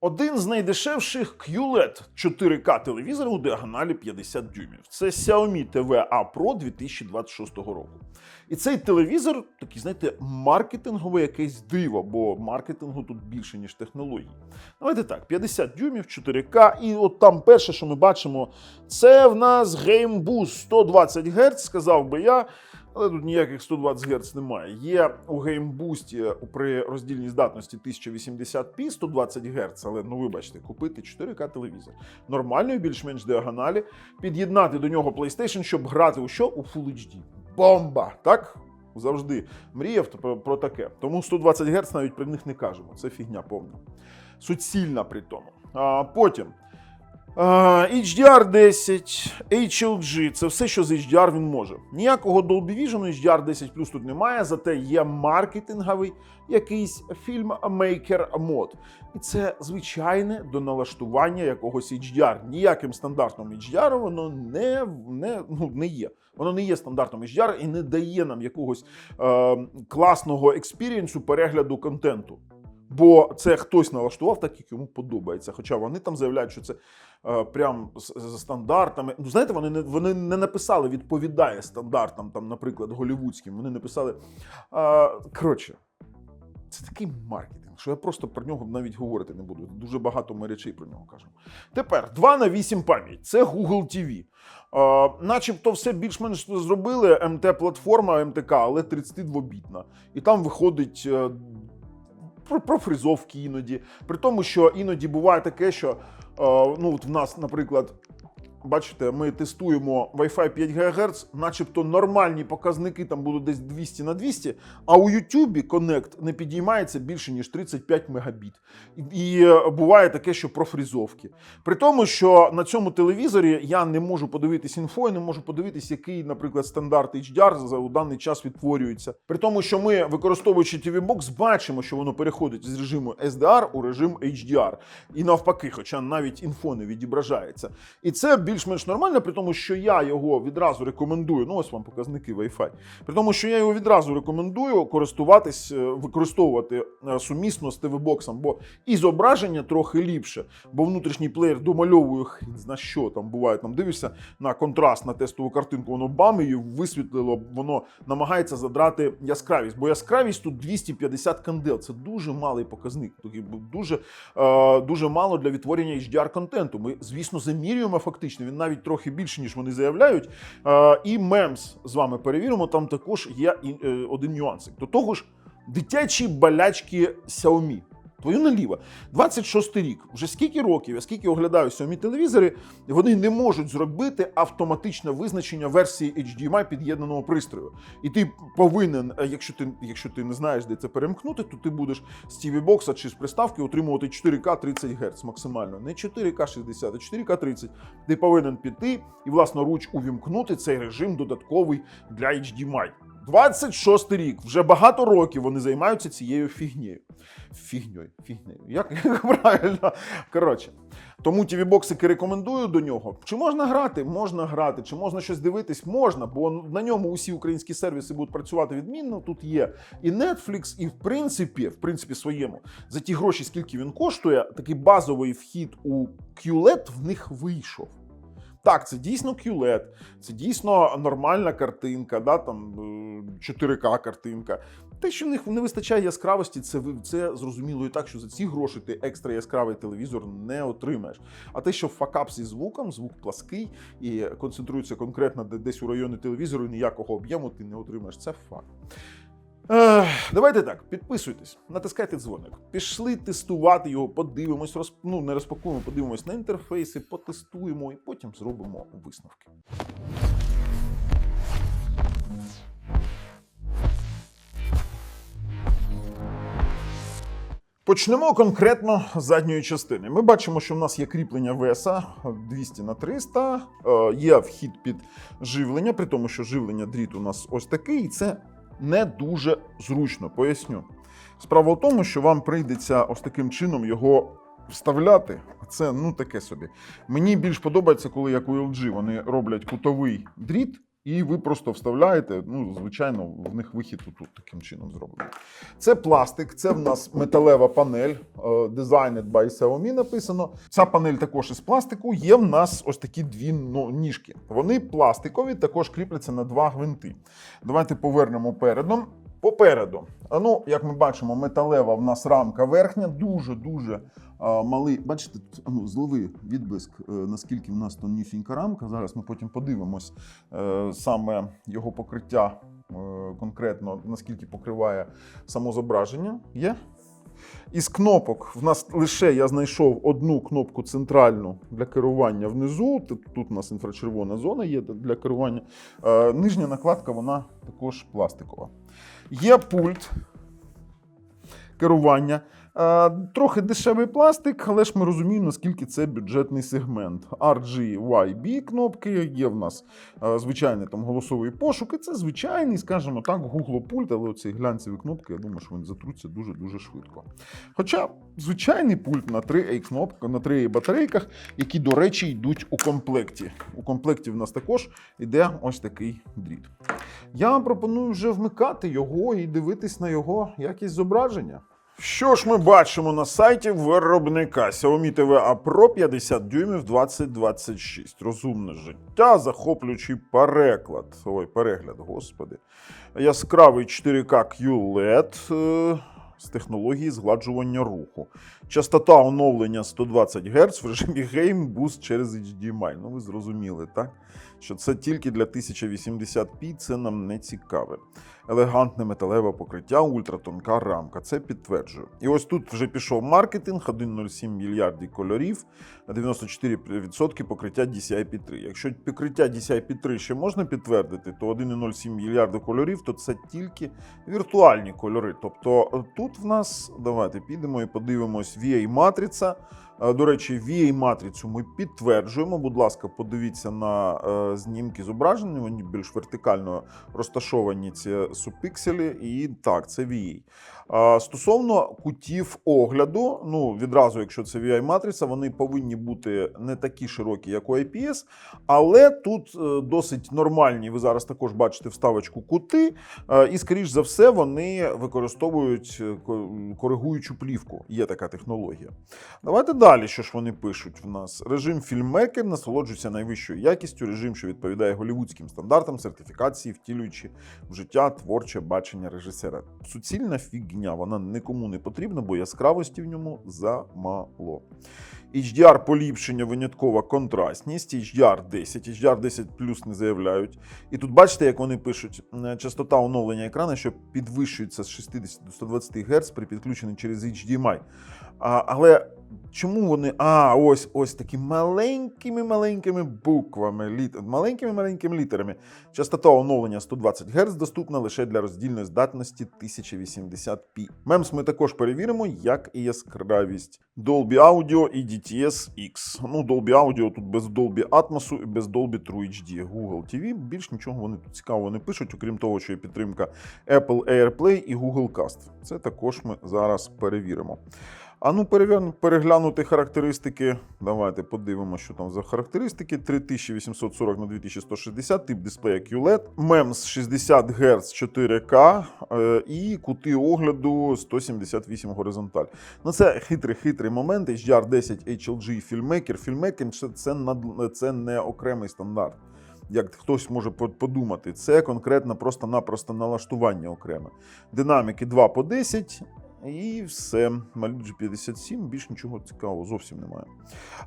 Один з найдешевших QLED 4К телевізорів у діагоналі 50 дюймів. Це Xiaomi TV A Pro 2026 року. І цей телевізор такий, знаєте, маркетингове якесь диво, бо маркетингу тут більше, ніж технологій. Давайте так, 50 дюймів, 4К, і от там перше, що ми бачимо, це в нас Game Boost 120 Гц, сказав би я. Але тут ніяких 120 Гц немає. Є у Game Boost при роздільній здатності 1080p 120 Гц, але, ну вибачте, купити 4К телевізор нормальної, більш-менш діагоналі, під'єднати до нього PlayStation, щоб грати у що? У Full HD. Бомба! Так? Завжди мріяв про таке. Тому 120 Гц навіть при них не кажемо. Це фігня повна. Суцільна при тому. Потім HDR10, HLG – це все, що з HDR він може. Ніякого Dolby Vision, HDR10 Plus тут немає, зате є маркетинговий якийсь фільммейкер мод. І це звичайне до налаштування якогось HDR. Ніяким стандартним HDR воно не є. Воно не є стандартом HDR і не дає нам якогось класного експірієнсу перегляду контенту. Бо це хтось налаштував так, як йому подобається. Хоча вони там заявляють, що це прям за стандартами. Ну, знаєте, вони не написали «відповідає стандартам», там, наприклад, голівудським. Вони написали... Коротше, це такий маркетинг, що я просто про нього навіть говорити не буду. Дуже багато ми речей про нього кажемо. Тепер, 2/8 пам'ять. Це Google TV. Начебто все більш-менш зробили, МТ-платформа, МТК, але 32-бітна. І там виходить... профризовки іноді. При тому, що іноді буває таке, що ну, от в нас, наприклад, бачите, ми тестуємо Wi-Fi 5 ГГц, начебто нормальні показники там будуть десь 200 на 200, а у YouTube Connect не підіймається більше, ніж 35 мегабіт. І буває таке, що профризовки. При тому, що на цьому телевізорі я не можу подивитись інфо, не можу подивитись, який, наприклад, стандарт HDR у даний час відтворюється. При тому, що ми, використовуючи TV-Box, бачимо, що воно переходить з режиму SDR у режим HDR. І навпаки, хоча навіть інфо не відображається. І це більш-менш нормально, при тому, що я його відразу рекомендую, ну ось вам показники Wi-Fi, при тому, що я його відразу рекомендую користуватись, використовувати сумісно з TV-боксом, бо і зображення трохи ліпше, бо внутрішній плеєр домальовує хрін зна що там буває, там дивишся на контраст, на тестову картинку, воно бам, її висвітлило, воно намагається задрати яскравість, бо яскравість тут 250 кандел, це дуже малий показник, дуже мало для відтворення HDR-контенту. Ми, звісно, замірюємо фактично, він навіть трохи більше, ніж вони заявляють. І MEMS з вами перевіримо, там також є один нюансик. До того ж, дитячі болячки Xiaomi. Твою наліво. 26-й рік. Вже скільки років, я скільки оглядаю Xiaomi телевізори, вони не можуть зробити автоматичне визначення версії HDMI під'єднаного пристрою. І ти повинен, якщо ти не знаєш, де це перемкнути, то ти будеш з TV-бокса чи з приставки отримувати 4К 30 Гц максимально. Не 4К 60, а 4К 30. Ти повинен піти і власноруч увімкнути цей режим додатковий для HDMI. 26-й рік. Вже багато років вони займаються цією фігнею. Фігнею. Як правильно? Коротше. Тому TV-боксики рекомендую до нього. Чи можна грати? Можна грати. Чи можна щось дивитись? Можна, бо на ньому усі українські сервіси будуть працювати відмінно. Тут є і Netflix, і в принципі своєму. За ті гроші, скільки він коштує, такий базовий вхід у QLED в них вийшов. Так, це дійсно QLED, це дійсно нормальна картинка, да, там 4К картинка. Те, що в них не вистачає яскравості, це зрозуміло і так, що за ці гроші ти екстра яскравий телевізор не отримаєш. А те, що факап зі звуком, звук плаский і концентрується конкретно десь у районі телевізору, ніякого об'єму ти не отримаєш, це факт. Давайте так, підписуйтесь, натискайте дзвоник. Пішли тестувати його, подивимось, не розпакуємо, подивимось на інтерфейси, потестуємо і потім зробимо висновки. Почнемо конкретно з задньої частини. Ми бачимо, що в нас є кріплення VSA 200х300, є вхід під живлення, при тому, що живлення дріт у нас ось такий, і це не дуже зручно, поясню. Справа в тому, що вам прийдеться ось таким чином його вставляти, а це таке собі. Мені більш подобається, коли як у LG вони роблять кутовий дріт, і ви просто вставляєте, ну, звичайно, в них вихід тут таким чином зроблений. Це пластик, це в нас металева панель, Designed by Xiaomi написано. Ця панель також із пластику, є в нас ось такі дві ніжки. Вони пластикові, також кріпляться на два гвинти. Давайте повернемо передом. Попереду, ну, як ми бачимо, металева в нас рамка верхня, дуже-дуже малий. Бачите, зловий відблиск, наскільки в нас тонюсінька рамка. Зараз ми потім подивимось саме його покриття, конкретно, наскільки покриває само зображення. Є? Із кнопок в нас лише я знайшов одну кнопку центральну для керування внизу. Тут у нас інфрачервона зона є для керування. Нижня накладка, вона також пластикова. Є пульт керування. Трохи дешевий пластик, але ж ми розуміємо, наскільки це бюджетний сегмент. RGYB кнопки, є в нас звичайний там голосовий пошук, і це звичайний, скажімо так, Google пульт, але оці глянцеві кнопки, я думаю, що вони затруться дуже-дуже швидко. Хоча звичайний пульт на 3A кнопках, на 3A батарейках, які, до речі, йдуть у комплекті. У комплекті в нас також йде ось такий дріт. Я вам пропоную вже вмикати його і дивитись на його якість зображення. Що ж ми бачимо на сайті виробника? Xiaomi TV Pro 50 дюймів 2026. Розумне життя, захоплюючий перегляд, господи. Яскравий 4K QLED з технології згладжування руху. Частота оновлення 120 Гц в режимі Game Boost через HDMI. Ну ви зрозуміли, так? Що це тільки для 1080p, це нам не цікаве. Елегантне металеве покриття, ультратонка рамка. Це підтверджую. І ось тут вже пішов маркетинг, 1,07 мільярдів кольорів, 94% покриття DCI-P3. Якщо покриття DCI-P3 ще можна підтвердити, то 1,07 мільярдів кольорів, то це тільки віртуальні кольори. Тобто тут в нас, давайте підемо і подивимось, VA-матриця. До речі, VA-матрицю ми підтверджуємо. Будь ласка, подивіться на знімки зображення, вони більш вертикально розташовані, ці субпікселі, і так, це VA. Стосовно кутів огляду, ну, відразу, якщо це VA-матриця, вони повинні бути не такі широкі, як у IPS, але тут досить нормальні, ви зараз також бачите вставочку кути, і, скоріш за все, вони використовують коригуючу плівку. Є така технологія. Давайте далі, що ж вони пишуть в нас. Режим фільммейкер насолоджується найвищою якістю, режим, що відповідає голівудським стандартам, сертифікації, втілюючи в життя творче бачення режисера. Суцільна фігня, вона нікому не потрібна, бо яскравості в ньому замало. HDR поліпшення, виняткова контрастність, HDR10, HDR10 Plus не заявляють. І тут бачите, як вони пишуть, частота оновлення екрану, що підвищується з 60 до 120 Гц при підключенні через HDMI. Але чому вони, ось такі маленькими буквами, маленькими літерами. Частота оновлення 120 Гц доступна лише для роздільної здатності 1080p. MEMS ми також перевіримо, як і яскравість. Dolby Audio і DTS-X. Ну, Dolby Audio тут без Dolby Atmos і без Dolby True HD. Google TV, більш нічого вони тут цікавого не пишуть, окрім того, що є підтримка Apple AirPlay і Google Cast. Це також ми зараз перевіримо. А ну, переглянути характеристики. Давайте подивимося, що там за характеристики. 3840 на 2160, тип дисплея QLED, MEMS 60 Гц 4К і кути огляду 178 горизонталь. Ну, це хитрий момент. HDR10 HLG FilmMaker. FilmMaker це не окремий стандарт. Як хтось може подумати, це конкретно просто-напросто налаштування окреме. Динаміки 2 по 10. І все. Малюджі 57, більш нічого цікавого зовсім немає.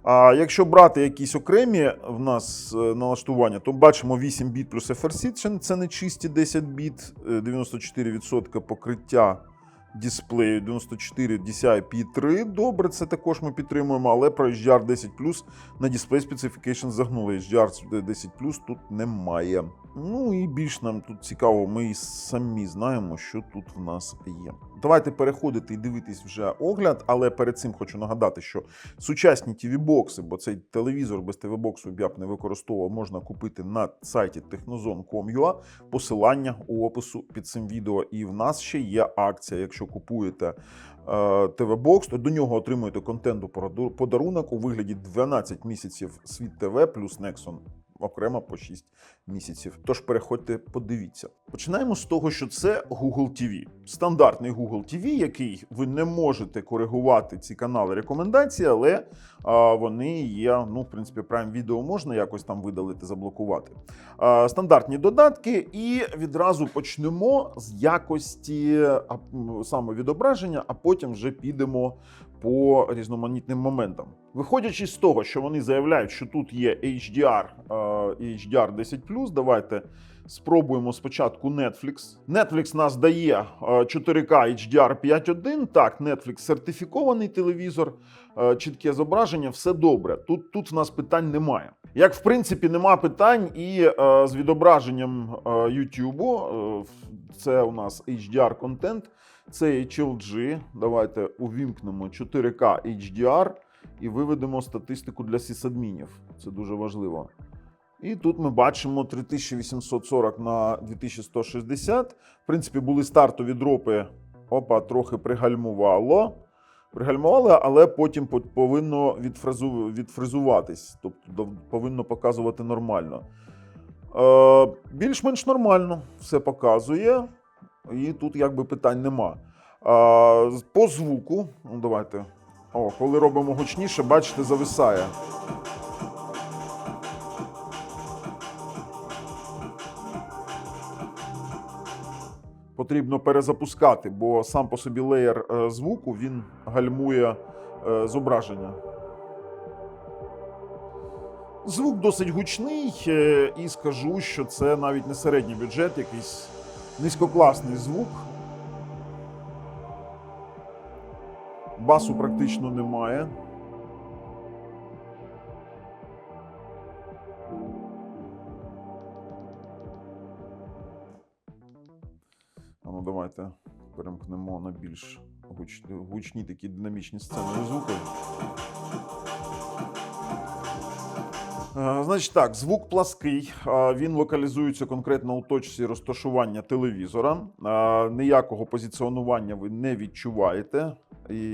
А якщо брати якісь окремі в нас налаштування, то бачимо 8 біт плюс FRC, це не чисті 10 біт, 94% покриття дисплею, 94 DCI-P3. Добре, це також ми підтримуємо, але про HDR10 Plus на Display Specification загнули. HDR10 Plus тут немає. Ну і більш нам тут цікаво, ми і самі знаємо, що тут в нас є. Давайте переходити і дивитись вже огляд, але перед цим хочу нагадати, що сучасні TV-бокси, бо цей телевізор без TV-боксу я б не використовував, можна купити на сайті technozone.com.ua, посилання у опису під цим відео. І в нас ще є акція, якщо купуєте ТВ-бокс, то до нього отримуєте контенту подарунок у вигляді 12 місяців Світ ТВ плюс Nexon окремо по 6 місяців. Тож переходьте, подивіться. Починаємо з того, що це Google TV. Стандартний Google TV, який ви не можете коригувати ці канали рекомендації, але вони є, ну, в принципі, Prime Video можна якось там видалити, заблокувати. Стандартні додатки, і відразу почнемо з якості саме відображення, а потім вже підемо по різноманітним моментам. Виходячи з того, що вони заявляють, що тут є HDR і HDR 10+, давайте спробуємо спочатку Netflix. Netflix нас дає 4K HDR 5.1. Так, Netflix сертифікований телевізор, чітке зображення, все добре. Тут в нас питань немає. Як, в принципі, нема питань і з відображенням YouTube. Це у нас HDR-контент. Це HLG. Давайте увімкнемо 4K HDR і виведемо статистику для сисадмінів. Це дуже важливо. І тут ми бачимо 3840 на 2160. В принципі, були стартові дропи. Опа, трохи пригальмували, але потім повинно відфризуватись. Тобто повинно показувати нормально. Більш-менш нормально все показує. І тут якби питань нема. По звуку, ну давайте. Коли робимо гучніше, бачите, зависає. Потрібно перезапускати, бо сам по собі леєр звуку, він гальмує зображення. Звук досить гучний, і скажу, що це навіть не середній бюджет, якийсь низькокласний звук. Басу практично немає. Ну, давайте перемкнемо на більш гучні такі динамічні сцени звуки. Значить так, звук плаский, він локалізується конкретно у точці розташування телевізора. Ніякого позиціонування ви не відчуваєте.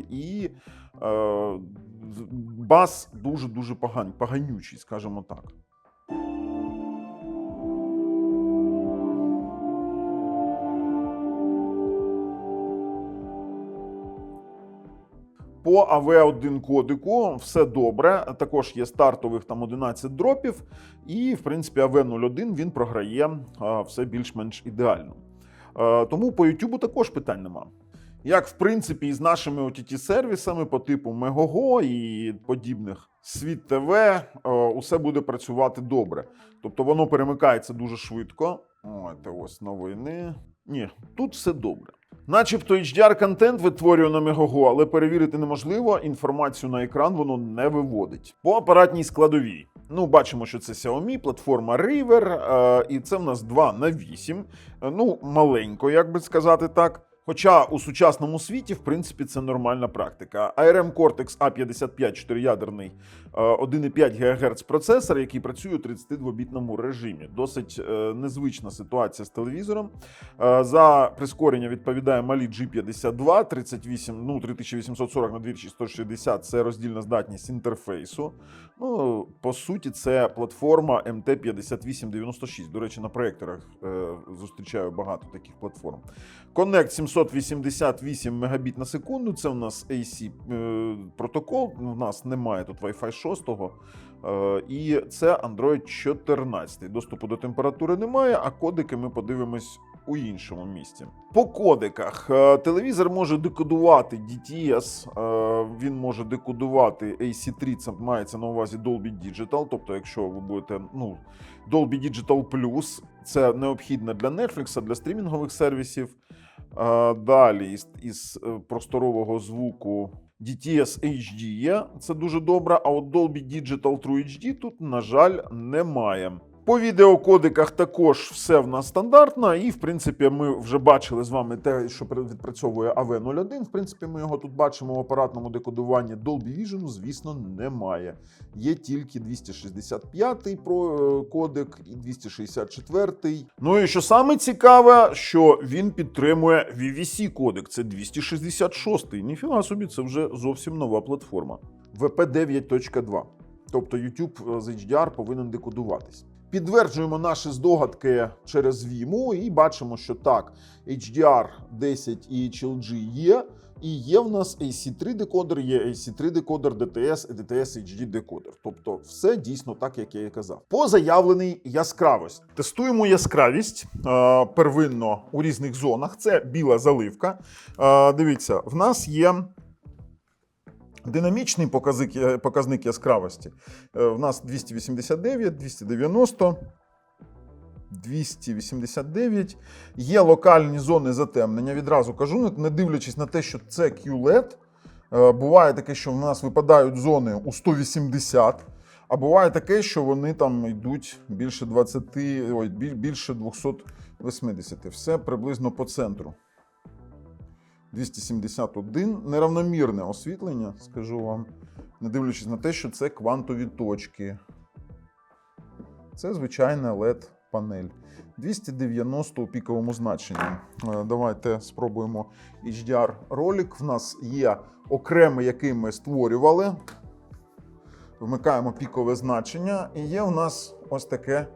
І бас дуже-дуже поганючий, скажімо так. По AV1 кодеку все добре, також є стартових там 11 дропів, і, в принципі, AV01 він програє все більш-менш ідеально. Тому по YouTube також питань нема. Як, в принципі, і з нашими OTT-сервісами по типу Megogo і подібних, Світ ТВ, усе буде працювати добре. Тобто воно перемикається дуже швидко. Ось новини. Ні, тут все добре. Начебто HDR-контент витворює на Megogo, але перевірити неможливо, інформацію на екран воно не виводить. По апаратній складовій. Ну, бачимо, що це Xiaomi, платформа River, і це в нас 2/8. Ну, маленько, як би сказати так. Хоча у сучасному світі, в принципі, це нормальна практика. ARM Cortex A55 4-ядерний 1,5 ГГц процесор, який працює у 32-бітному режимі. Досить незвична ситуація з телевізором. За прискорення відповідає малі G52, 3840 на 2160 – це роздільна здатність інтерфейсу. Ну, по суті, це платформа MT5896. До речі, на проєкторах зустрічаю багато таких платформ. Connect 788 Мбіт на секунду, це у нас AC протокол, у нас немає тут Wi-Fi 6, і це Android 14. Доступу до температури немає, а кодеки ми подивимось у іншому місці. По кодеках. Телевізор може декодувати DTS, він може декодувати AC3, це мається на увазі Dolby Digital, тобто якщо ви будете, Dolby Digital Plus, це необхідно для Netflix, для стрімінгових сервісів. Далі із просторового звуку DTS HD є, це дуже добре, а от Dolby Digital True HD тут, на жаль, немає. По відеокодеках також все в нас стандартно, і, в принципі, ми вже бачили з вами те, що відпрацьовує AV01. В принципі, ми його тут бачимо в апаратному декодуванні. Dolby Vision, звісно, немає. Є тільки 265-й кодек і 264-й. Ну і що саме цікаве, що він підтримує VVC кодек, це 266-й. Ніфіга собі, це вже зовсім нова платформа. VP 9.2. Тобто YouTube з HDR повинен декодуватись. Підтверджуємо наші здогадки через Vimeo і бачимо, що так, HDR10 і HLG є. І є в нас AC3 декодер, є AC3 декодер, DTS і DTS HD декодер. Тобто все дійсно так, як я і казав. По заявленій яскравості. Тестуємо яскравість первинно у різних зонах. Це біла заливка. Дивіться, в нас є динамічний показник яскравості. В нас 289, 290. 289. Є локальні зони затемнення. Відразу кажу, не дивлячись на те, що це QLED, буває таке, що в нас випадають зони у 180, а буває таке, що вони там йдуть більше 20, більше 280. Все приблизно по центру. 271. Неравномірне освітлення, скажу вам, не дивлячись на те, що це квантові точки. Це звичайна LED-панель. 290 у піковому значенні. Давайте спробуємо HDR-ролик. В нас є окремий, який ми створювали. Вмикаємо пікове значення. І є у нас ось таке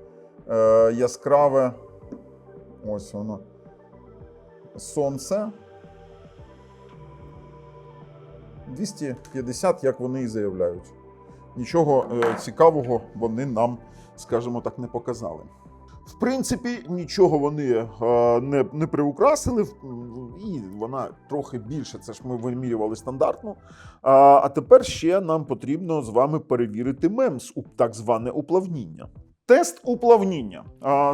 яскраве, ось воно, сонце. 250, як вони і заявляють. Нічого цікавого вони нам, скажімо так, не показали. В принципі, нічого вони не приукрасили, і вона трохи більше, це ж ми вимірювали стандартну. А тепер ще нам потрібно з вами перевірити MEMS, так зване уплавніння. Тест уплавніння.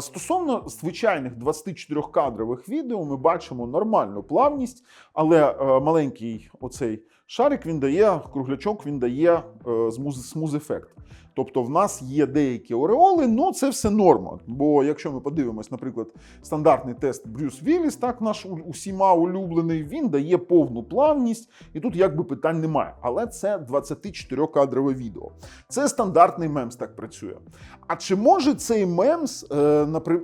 Стосовно звичайних 24-кадрових відео ми бачимо нормальну плавність, але маленький оцей шарик він дає, круглячок він дає смуз-ефект. Тобто в нас є деякі ореоли, але це все норма. Бо якщо ми подивимось, наприклад, стандартний тест Брюс Вілліс, так наш усіма улюблений, він дає повну плавність, і тут якби питань немає. Але це 24-кадрове відео. Це стандартний MEMS так працює. А чи може цей MEMS,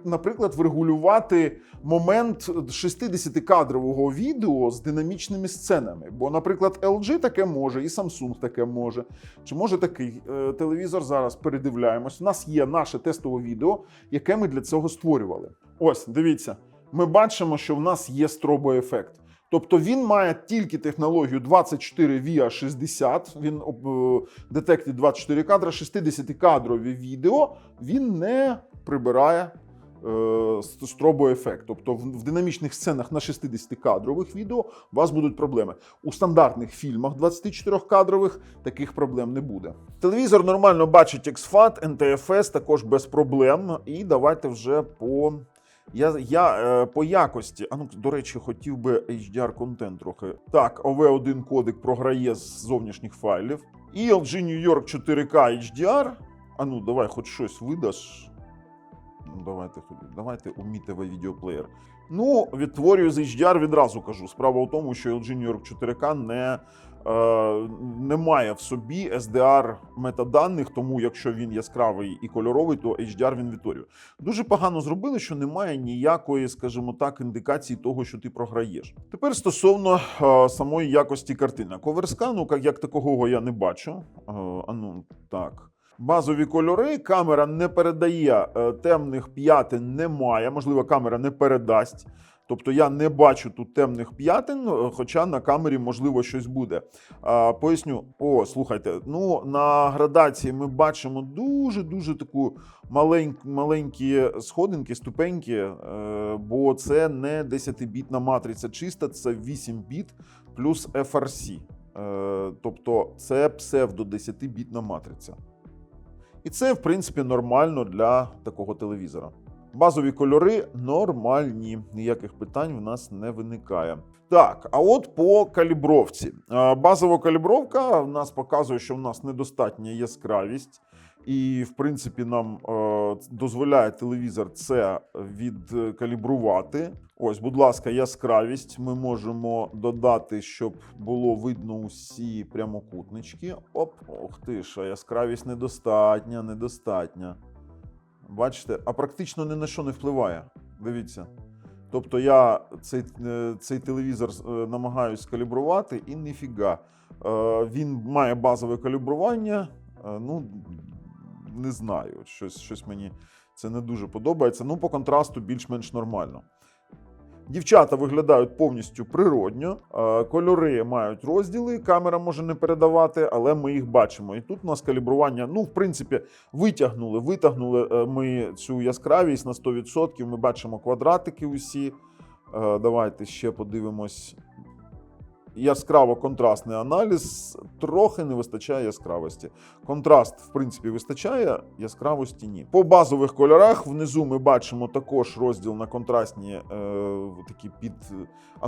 наприклад, врегулювати момент 60-кадрового відео з динамічними сценами? Бо, наприклад, LG таке може, і Samsung таке може. Чи може такий телевізор? Зараз передивляємось. У нас є наше тестове відео, яке ми для цього створювали. Ось, дивіться, ми бачимо, що в нас є стробоефект. Тобто він має тільки технологію 24 via 60, він детектить 24 кадри, 60-кадрові відео, він не прибирає стробоефект. Тобто в динамічних сценах на 60-кадрових відео у вас будуть проблеми. У стандартних фільмах 24-кадрових таких проблем не буде. Телевізор нормально бачить XFAT, NTFS також без проблем. І давайте вже по... по якості, до речі, хотів би HDR-контент трохи. Так, OV1 кодек програє з зовнішніх файлів. І LG New York 4K HDR. Давай хоч щось видаш. Давайте умітевий відеоплеєр. Відтворюю з HDR, відразу кажу. Справа в тому, що LG New York 4K не має в собі SDR метаданих, тому якщо він яскравий і кольоровий, то HDR він відтворює. Дуже погано зробили, що немає ніякої, скажімо так, індикації того, що ти програєш. Тепер стосовно самої якості картини. Коверскану, як такого я не бачу. Так. Базові кольори, камера не передає, темних п'ятин немає, можливо, камера не передасть. Тобто я не бачу тут темних п'ятин, хоча на камері, можливо, щось буде. Поясню. Слухайте, на градації ми бачимо дуже-дуже таку маленькі сходинки, ступеньки, бо це не 10-бітна матриця чиста, це 8 біт плюс FRC. Тобто це псевдо 10-бітна матриця. І це, в принципі, нормально для такого телевізора. Базові кольори нормальні, ніяких питань в нас не виникає. Так, а от по калібровці. Базова калібровка в нас показує, що в нас недостатня яскравість. І, в принципі, нам дозволяє телевізор це відкалібрувати. Ось, будь ласка, яскравість. Ми можемо додати, щоб було видно усі прямокутнички. Ох ти ж, яскравість недостатня. Бачите? А практично ні на що не впливає. Дивіться. Тобто я цей телевізор намагаюсь калібрувати і ніфіга. Він має базове калібрування. Не знаю, щось мені Це не дуже подобається. Ну, по контрасту більш-менш нормально. Дівчата виглядають повністю природньо, кольори мають розділи, камера може не передавати, але ми їх бачимо. І тут у нас калібрування, ну, в принципі, витягнули ми цю яскравість на 100%, ми бачимо квадратики усі. Давайте ще подивимось. Яскраво-контрастний аналіз, трохи не вистачає яскравості. Контраст, в принципі, вистачає, яскравості ні. По базових кольорах внизу ми бачимо також розділ на контрастні такі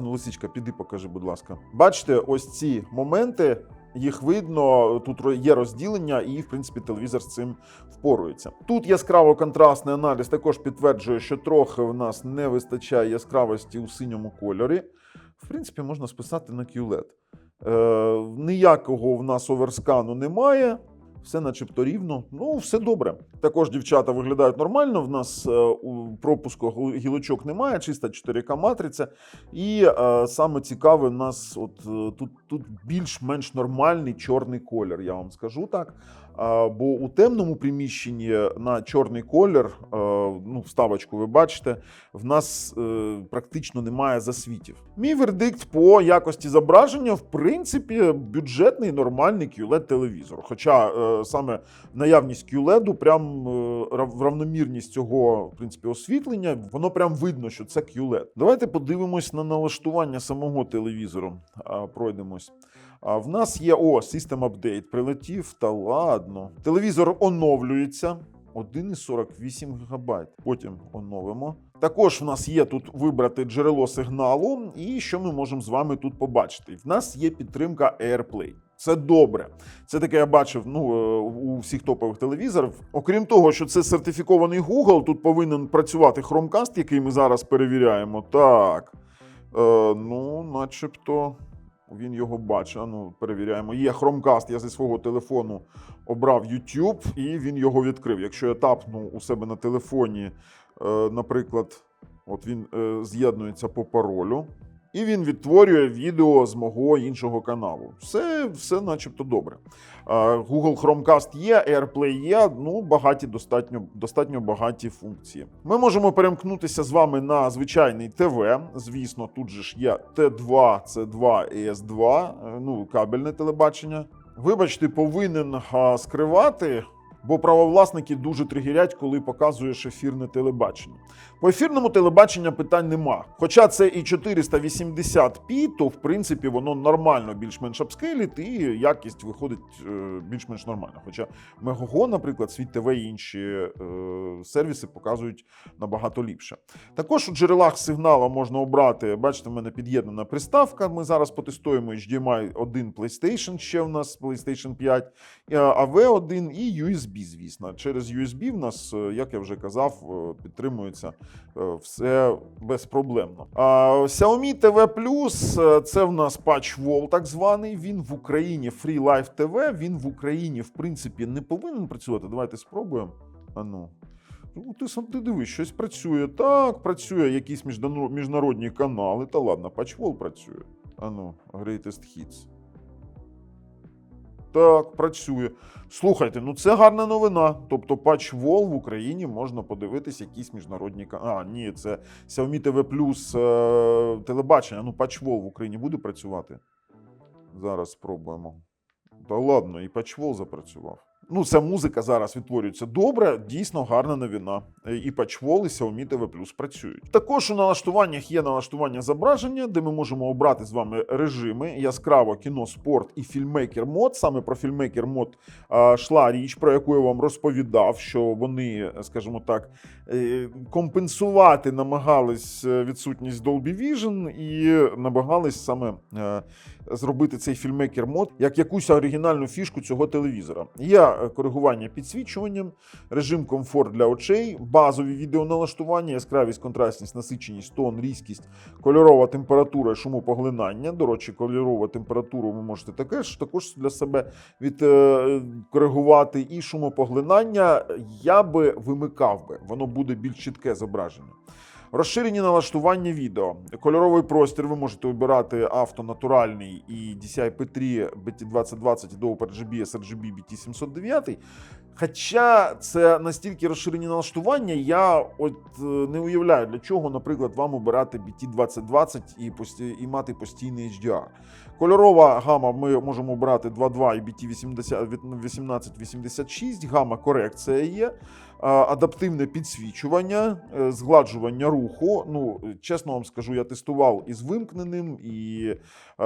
ну, Лисичка, піди покажи, будь ласка. Бачите, ось ці моменти, їх видно, тут є розділення і, в принципі, телевізор з цим впорується. Тут яскраво-контрастний аналіз також підтверджує, що трохи в нас не вистачає яскравості у синьому кольорі. В принципі, можна списати на QLED. Ніякого в нас оверскану немає, все начебто рівно, ну, все добре. Також дівчата виглядають нормально, в нас пропуску гілочок немає, чиста 4К-матриця. І саме цікаве, у нас тут більш-менш нормальний чорний колір, я вам скажу так. Бо у темному приміщенні на чорний колір, ну, вставочку ви бачите, в нас практично немає засвітів. Мій вердикт по якості зображення, в принципі, бюджетний, нормальний QLED-телевізор. Хоча саме наявність QLED, прям равномірність цього, в принципі, освітлення, воно прям видно, що це QLED. Давайте подивимось на налаштування самого телевізору. Пройдемось. В нас є, System Update прилетів, та ладно. Телевізор оновлюється, 1,48 ГБ. Потім оновимо. Також в нас є тут вибрати джерело сигналу, і що ми можемо з вами тут побачити? В нас є підтримка AirPlay. Це добре. Це таке я бачив у всіх топових телевізорів. Окрім того, що це сертифікований Google, тут повинен працювати Chromecast, який ми зараз перевіряємо. Так, ну, начебто... Він його бачить. Ну, перевіряємо. Є Chromecast, я зі свого телефону обрав YouTube, і він його відкрив. Якщо я тапну у себе на телефоні, наприклад, от він з'єднується по паролю, і він відтворює відео з мого іншого каналу. Все начебто добре. Google Chromecast є, AirPlay є, ну, достатньо багаті функції. Ми можемо перемкнутися з вами на звичайний ТВ. Звісно, тут же ж є Т2, С2 і С2, ну, кабельне телебачення. Вибачте, повинен скривати, бо правовласники дуже тригерять, коли показуєш ефірне телебачення. По ефірному телебаченню питань нема. Хоча це і 480p, то в принципі воно нормально більш-менш апскейлить і якість виходить більш-менш нормально. Хоча Megogo, наприклад, Світ ТВ і інші сервіси показують набагато ліпше. Також у джерелах сигналу можна обрати, бачите, в мене під'єднана приставка, ми зараз потестуємо HDMI 1 PlayStation, ще в нас PlayStation 5, AV1 і USB, звісно. Через USB в нас, як я вже казав, підтримується все безпроблемно. Xiaomi TV Plus – це в нас PatchWall так званий, він в Україні, Free Live TV, він в Україні, в принципі, не повинен працювати. Давайте спробуємо. Ти сам дивись, щось працює. Так, працює якісь міжнародні канали. Та ладно, PatchWall працює. Greatest Hits. Так, працює. Слухайте, ну це гарна новина. Тобто PatchWall в Україні можна подивитись якісь міжнародні канали. Ні, це Xiaomi TV Plus телебачення. PatchWall в Україні буде працювати? Зараз спробуємо. Та ладно, і PatchWall запрацював. Ця музика зараз відтворюється добре, дійсно гарна новина. І PatchWall, і Xiaomi TV Plus працюють. Також у налаштуваннях є налаштування зображення, де ми можемо обрати з вами режими: яскраво, кіно, спорт і фільммейкер мод. Саме про фільммейкер мод йшла річ, про яку я вам розповідав, що вони, скажімо так, компенсувати намагались відсутність Dolby Vision і намагались саме зробити цей фільммейкер мод як якусь оригінальну фішку цього телевізора. Є коригування підсвічуванням, режим комфорт для очей, базові відеоналаштування, яскравість, контрастність, насиченість, тон, різкість, кольорова температура і шумопоглинання. До речі, кольорову температуру ви можете також для себе відкоригувати. І шумопоглинання я би вимикав би, воно буде більш чітке зображення. Розширені налаштування відео. Кольоровий простір ви можете обирати автонатуральний і DCI-P3, BT2020, Adobe RGB, sRGB, BT709. Хоча це настільки розширені налаштування, я от не уявляю, для чого, наприклад, вам обирати BT2020 і мати постійний HDR. Кольорова гама ми можемо обирати 2.2 і BT1886, гама корекція є, адаптивне підсвічування, згладжування руху. Ну, чесно вам скажу, я тестував із вимкненим, і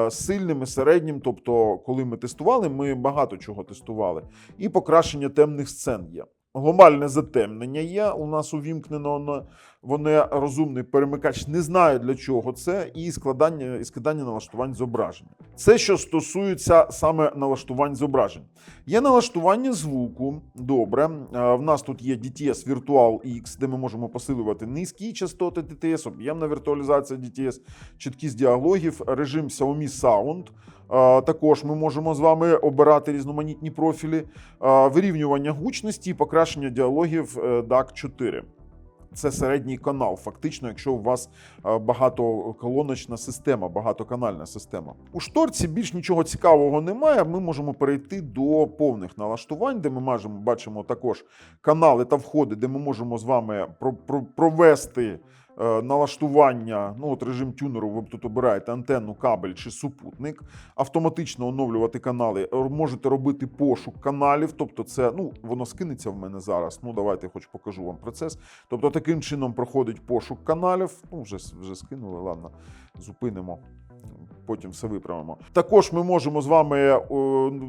сильним, і середнім. Тобто, коли ми тестували, ми багато чого тестували. І покращення темних сцен є. Глобальне затемнення є, у нас увімкнено, воно розумний перемикач, не знаю для чого це, і складання налаштувань зображення. Це що стосується саме налаштувань зображень. Є налаштування звуку, добре, в нас тут є DTS Virtual X, де ми можемо посилювати низькі частоти DTS, об'ємна віртуалізація DTS, чіткість діалогів, режим Xiaomi Sound. Також ми можемо з вами обирати різноманітні профілі, вирівнювання гучності і покращення діалогів DAC 4. Це середній канал, фактично, якщо у вас багатоколоночна система, багатоканальна система. У шторці більш нічого цікавого немає, ми можемо перейти до повних налаштувань, де ми бачимо також канали та входи, де ми можемо з вами провести налаштування, ну от режим тюнеру, ви тут обираєте антенну, кабель чи супутник, автоматично оновлювати канали, можете робити пошук каналів, тобто це, ну, воно скинеться в мене зараз, ну давайте хоч покажу вам процес. Тобто таким чином проходить пошук каналів, ну вже скинули, ладно, зупинимо. Потім все виправимо. Також ми можемо з вами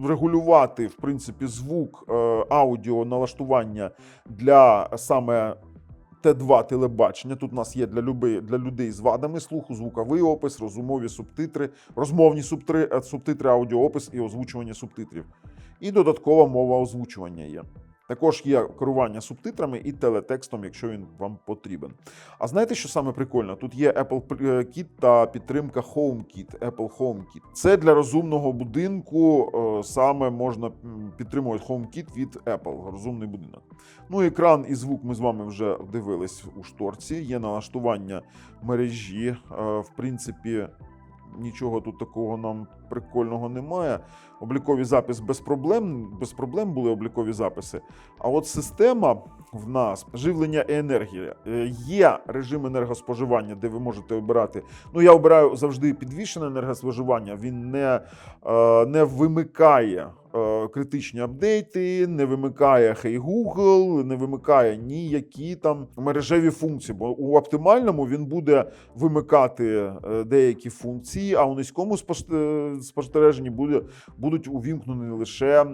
регулювати, в принципі, звук, аудіо, налаштування для саме Т2 телебачення. Тут у нас є для людей з вадами слуху, звуковий опис, розмовні субтитри, аудіоопис і озвучування субтитрів. І додаткова мова озвучування є. Також є керування субтитрами і телетекстом, якщо він вам потрібен. А знаєте, що саме прикольно? Тут є Apple Kit та підтримка HomeKit, Apple HomeKit. Це для розумного будинку, саме можна підтримувати HomeKit від Apple, розумний будинок. Ну, екран і звук ми з вами вже дивились у шторці. Є налаштування мережі, в принципі, нічого тут такого нам прикольного немає. Обліковий запис без проблем були облікові записи. А от система в нас, живлення і енергія. Є режим енергоспоживання, де ви можете обирати. Ну, я обираю завжди підвищене енергоспоживання. Він не вимикає критичні апдейти, не вимикає Hey Google, не вимикає ніякі там мережеві функції. Бо у оптимальному він буде вимикати деякі функції, а у низькому спостереженні будуть увімкнені лише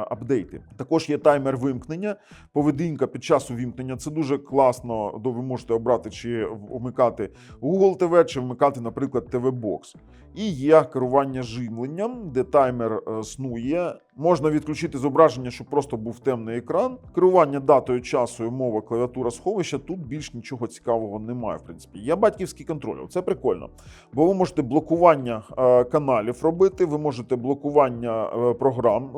апдейти. Також є таймер вимкнення, поведінка під час увімкнення. Це дуже класно, ви можете обрати, чи вмикати Google TV, чи вмикати, наприклад, TV Box. І є керування живленням, де таймер снує. Можна відключити зображення, щоб просто був темний екран. Керування датою, часу, мова, клавіатура, сховища. Тут більш нічого цікавого немає, в принципі. Є батьківський контроль, це прикольно. Бо ви можете блокування каналів робити, ви можете блокування програм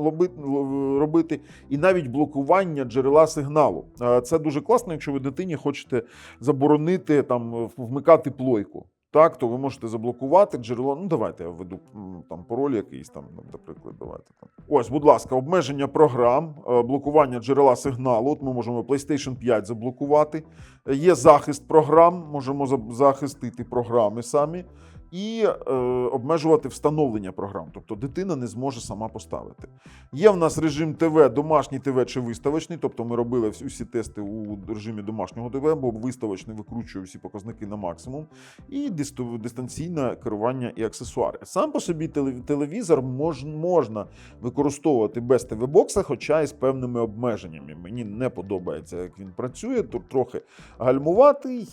робити і навіть блокування джерела сигналу. Це дуже класно, якщо ви дитині хочете заборонити там вмикати плойку. Так, то ви можете заблокувати джерело. Ну, давайте я введу там пароль якийсь там, наприклад, давайте там. Ось, будь ласка, обмеження програм, блокування джерела сигналу. От ми можемо PlayStation 5 заблокувати. Є захист програм, можемо захистити програми самі. І обмежувати встановлення програм, тобто дитина не зможе сама поставити. Є в нас режим ТВ, домашній ТВ чи виставочний, тобто ми робили усі тести у режимі домашнього ТВ, бо виставочний викручує всі показники на максимум. І дистанційне керування і аксесуари. Сам по собі телевізор можна використовувати без ТВ-бокса, хоча і з певними обмеженнями. Мені не подобається, як він працює, тут трохи гальмуватий.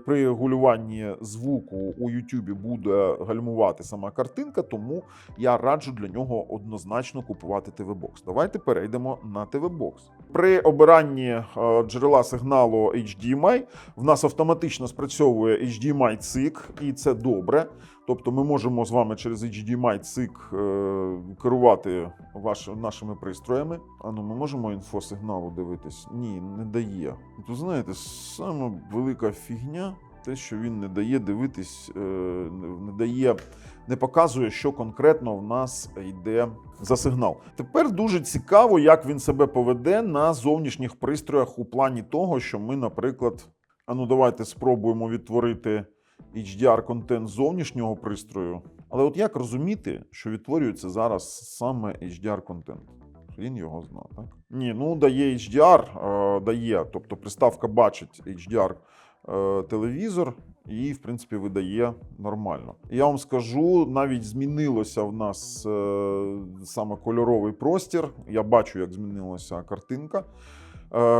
При регулюванні звуку у YouTube буде гальмувати сама картинка, тому я раджу для нього однозначно купувати TV-бокс. Давайте перейдемо на TV-бокс. При обиранні джерела сигналу HDMI в нас автоматично спрацьовує HDMI-цик, і це добре. Тобто ми можемо з вами через HDMI-цик керувати нашими пристроями. А ну, ми можемо інфосигналу дивитись? Ні, не дає. Тут, знаєте, саме велика фігня. те, що він не дає дивитись, не показує, що конкретно в нас йде за сигнал. Тепер дуже цікаво, як він себе поведе на зовнішніх пристроях у плані того, що ми, наприклад, давайте спробуємо відтворити HDR-контент зовнішнього пристрою. Але от як розуміти, що відтворюється зараз саме HDR-контент? Він його знає, так? Ні, дає HDR, дає, тобто приставка бачить HDR телевізор і, в принципі, видає нормально. Я вам скажу, навіть змінилося в нас саме кольоровий простір. Я бачу, як змінилася картинка.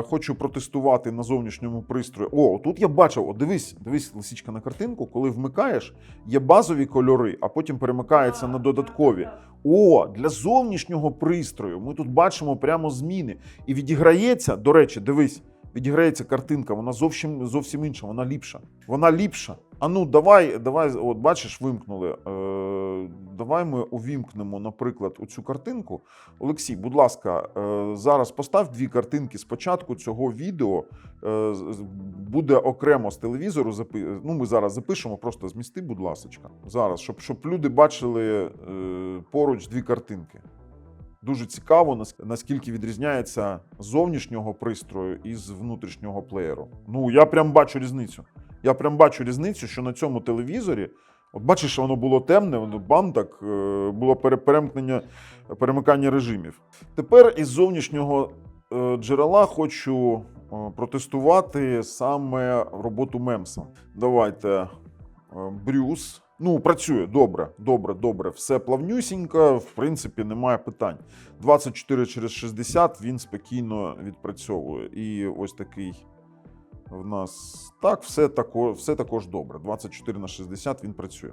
Хочу протестувати на зовнішньому пристрої. Тут я бачив, дивись, лисичка, на картинку, коли вмикаєш, є базові кольори, а потім перемикається на додаткові. Для зовнішнього пристрою ми тут бачимо прямо зміни. І відіграється, до речі, дивись, відіграється картинка, вона зовсім інша, вона ліпша. Вона ліпша. Давай, от бачиш, вимкнули. Давай ми увімкнемо, наприклад, оцю картинку. Олексій, будь ласка, зараз постав 2 картинки спочатку цього відео. Буде окремо з телевізору, ми зараз запишемо, просто змісти, будь ласка. Зараз, щоб люди бачили поруч 2 картинки. Дуже цікаво, наскільки відрізняється зовнішнього пристрою із внутрішнього плеєру. Я прям бачу різницю. Що на цьому телевізорі, от бачиш, що воно було темне, так, було перемикання режимів. Тепер із зовнішнього джерела хочу протестувати саме роботу Мемса. Давайте, Брюс. Працює, добре, все плавнюсінько, в принципі, немає питань. 24/60 він спокійно відпрацьовує. І ось такий в нас, так, все також добре. 24/60 він працює.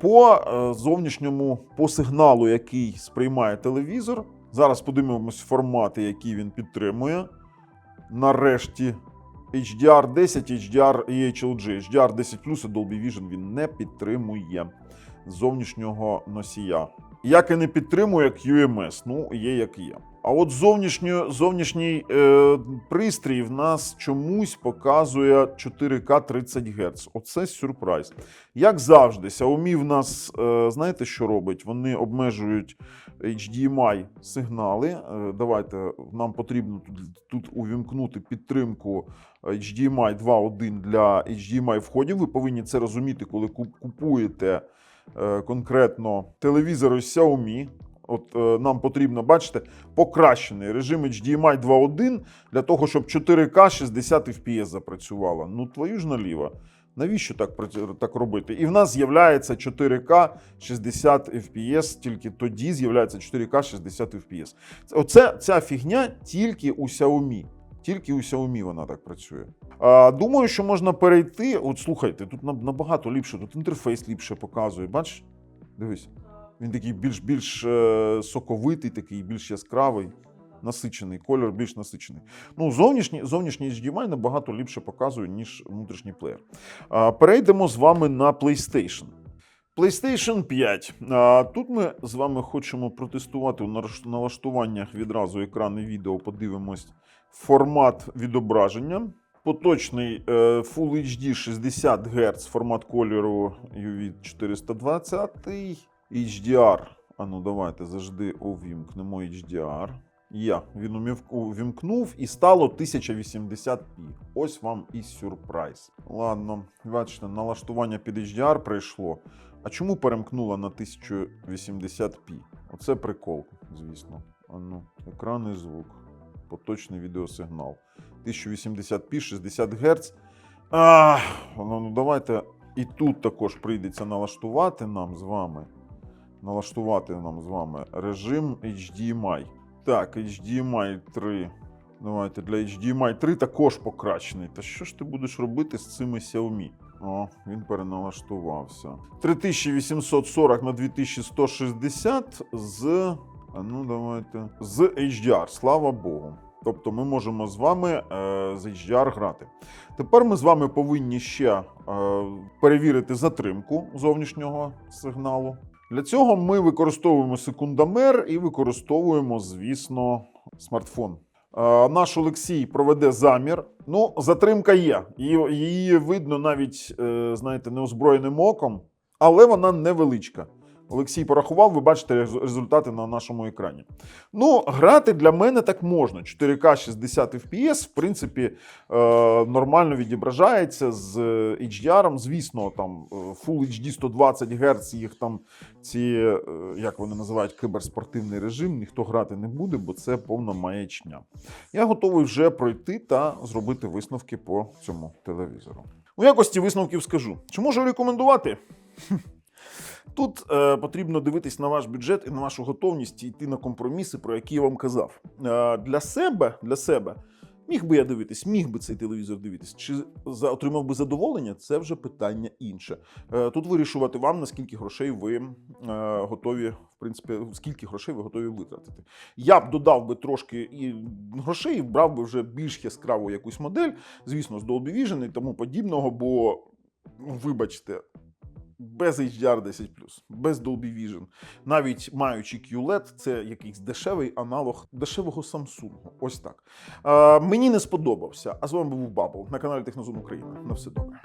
По зовнішньому, по сигналу, який сприймає телевізор, зараз подивимось формати, які він підтримує. Нарешті. HDR10, HDR і HLG. HDR10 і Dolby Vision він не підтримує зовнішнього носія. Як і не підтримує QMS, є як є. А от зовнішній пристрій в нас чомусь показує 4К 30 Гц. Оце сюрприз. Як завжди, Xiaomi в нас, знаєте, що робить? Вони обмежують HDMI сигнали. Давайте, нам потрібно тут увімкнути підтримку HDMI 2.1 для HDMI входів. Ви повинні це розуміти, коли купуєте конкретно телевізор із Xiaomi. От нам потрібно, бачите, покращений режим HDMI 2.1 для того, щоб 4К 60 FPS запрацювало. Твою ж наліво. Навіщо так робити? І в нас з'являється 4К 60 FPS, тільки тоді з'являється 4К 60 FPS. Ця фігня тільки у Xiaomi. Тільки у Xiaomi вона так працює. Думаю, що можна перейти. От слухайте, тут набагато ліпше, тут інтерфейс ліпше показує. Бачиш? Дивись. Він такий більш соковитий, такий більш яскравий, насичений, кольор більш насичений. Зовнішній HDMI набагато ліпше показує, ніж внутрішній плеєр. Перейдемо з вами на PlayStation. PlayStation 5. Тут ми з вами хочемо протестувати у налаштуваннях відразу екран і відео, подивимось формат відображення. Поточний Full HD 60 Гц, формат кольору UV 420, HDR. Давайте завжди увімкнемо HDR. Він увімкнув і стало 1080p. Ось вам і сюрприз. Ладно, бачите, налаштування під HDR прийшло. А чому перемкнула на 1080p? Оце прикол, звісно. Екран і звук. Поточний відеосигнал. 1080p, 60 Гц. Давайте і тут також прийдеться налаштувати нам з вами режим HDMI. Так, HDMI 3. Давайте для HDMI 3 також покращений. Та що ж ти будеш робити з цими Xiaomi? Він переналаштувався. 3840 на 2160 з HDR, слава Богу. Тобто ми можемо з вами з HDR грати. Тепер ми з вами повинні ще перевірити затримку зовнішнього сигналу. Для цього ми використовуємо секундомер і використовуємо, звісно, смартфон. Наш Олексій проведе замір. Ну, затримка є. Її видно навіть, знаєте, неозброєним оком, але вона невеличка. Олексій порахував, ви бачите результати на нашому екрані. Ну, грати для мене так можна. 4К 60 FPS, в принципі, нормально відображається з HDR. Звісно, там Full HD 120 Гц, їх там ці, як вони називають, кіберспортивний режим, ніхто грати не буде, бо це повна маячня. Я готовий вже пройти та зробити висновки по цьому телевізору. У якості висновків скажу. Чи можу рекомендувати? Тут потрібно дивитись на ваш бюджет і на вашу готовність йти на компроміси, про які я вам казав. Для себе міг би я дивитись, міг би цей телевізор дивитись, чи отримав би задоволення, це вже питання інше. Тут вирішувати вам, наскільки грошей ви готові, в принципі, скільки грошей ви готові витратити. Я б додав би трошки і грошей, і брав би вже більш яскраву якусь модель, звісно, з Dolby Vision і тому подібного, бо, вибачте, без HDR10+, без Dolby Vision, навіть маючи QLED, це якийсь дешевий аналог дешевого Samsung. Ось так. Мені не сподобався. А з вами був Бабл на каналі Технозон Україна. На все добре.